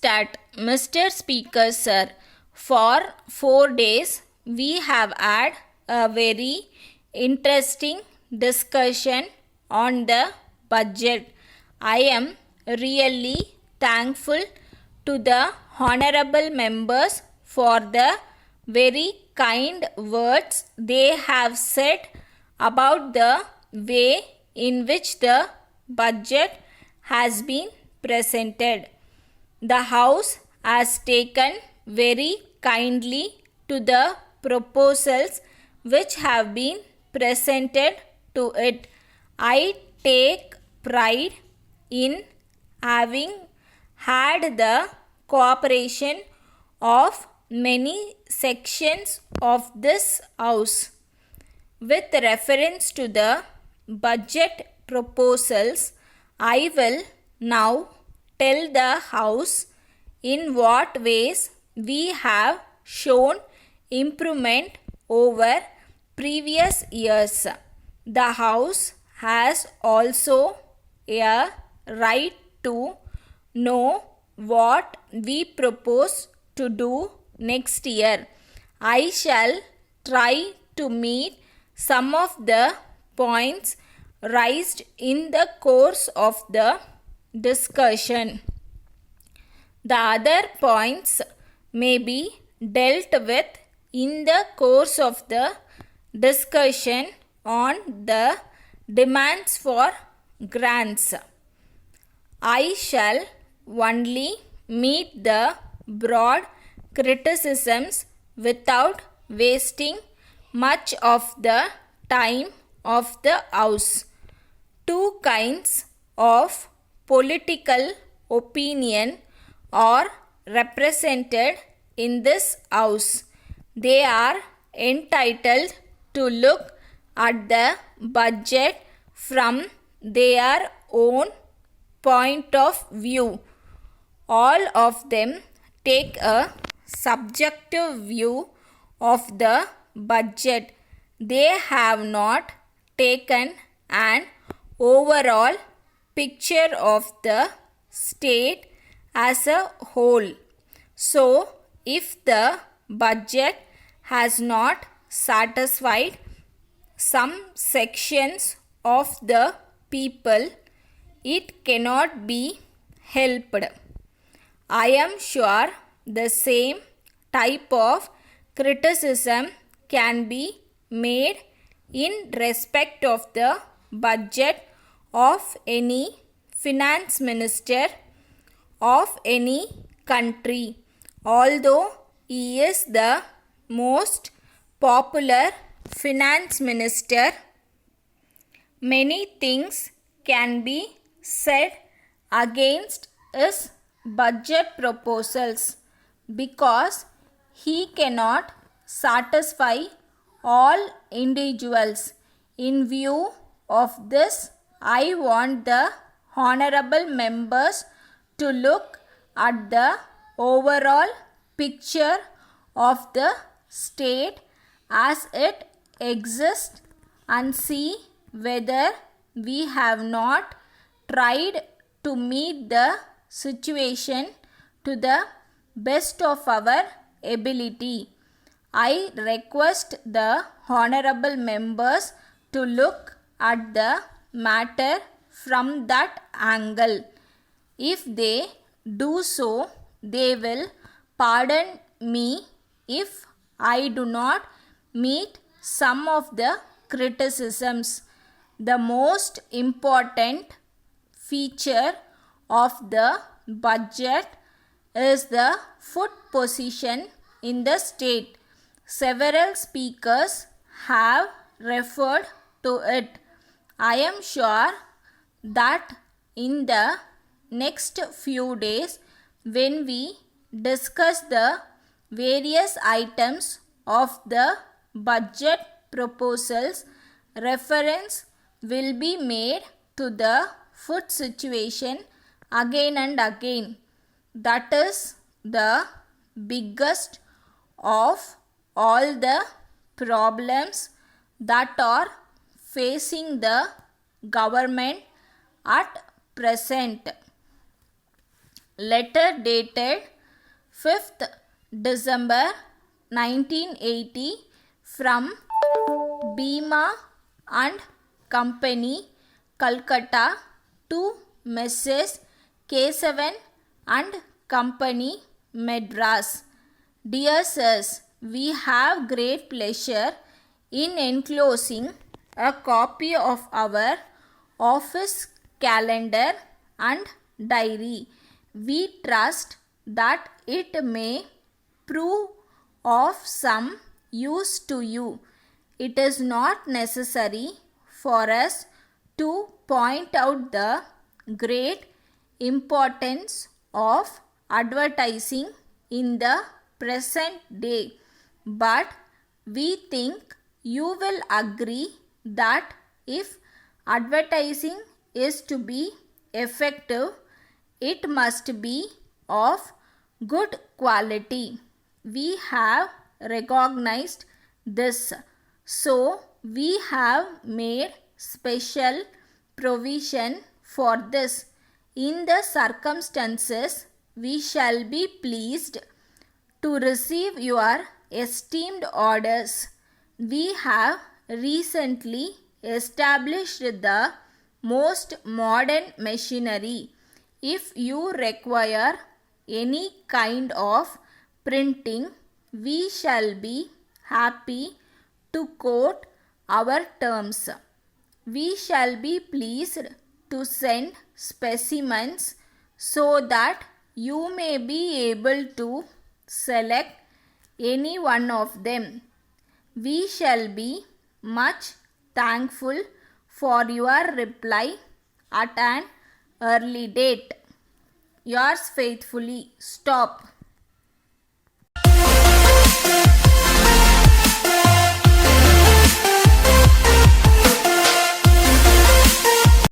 start. Mr. Speaker, sir, for 4 days we have had a very interesting discussion on the budget. I am really thankful to the honorable members for the very kind words they have said about the way in which the budget has been presented. The House has taken very kindly to the proposals which have been presented to it. I take pride in having had the cooperation of many sections of this House. With reference to the budget proposals, I will now tell the House in what ways we have shown improvement over previous years. The House has also a right to know what we propose to do next year. I shall try to meet some of the points raised in the course of the discussion. The other points may be dealt with in the course of the discussion on the demands for grants. I shall only meet the broad criticisms without wasting much of the time of the House. Two kinds of political opinion are represented in this House. They are entitled to look at the budget from their own point of view. All of them take a subjective view of the budget. They have not taken an overall picture of the state as a whole. So, if the budget has not satisfied some sections of the people, it cannot be helped. I am sure the same type of criticism can be made in respect of the budget of any finance minister of any country. Although he is the most popular finance minister, many things can be said against his budget proposals because he cannot satisfy all individuals. In view of this, I want the honorable members to look at the overall picture of the state as it exists and see whether we have not tried to meet the situation to the best of our ability. I request the honorable members to look at the matter from that angle. If they do so, they will pardon me if I do not meet some of the criticisms. The most important feature of the budget is the foot position in the state. Several speakers have referred to it. I am sure that in the next few days, when we discuss the various items of the budget proposals, reference will be made to the food situation again and again. That is the biggest of all the problems that are facing the government at present. Letter dated 5th December 1980 from Bhima and Company, Calcutta to Messrs. Kesavan and Company, Madras. Dear sirs, we have great pleasure in enclosing a copy of our office calendar and diary. We trust that it may prove of some use to you. It is not necessary for us to point out the great importance of advertising in the present day, but we think you will agree that if advertising is to be effective, it must be of good quality. We have recognized this, so we have made special provision for this. In the circumstances, we shall be pleased to receive your esteemed orders. We have recently established the most modern machinery. If you require any kind of printing, we shall be happy to quote our terms. We shall be pleased to send specimens so that you may be able to select any one of them. We shall be much thankful for your reply at an early date. Yours faithfully, Stop.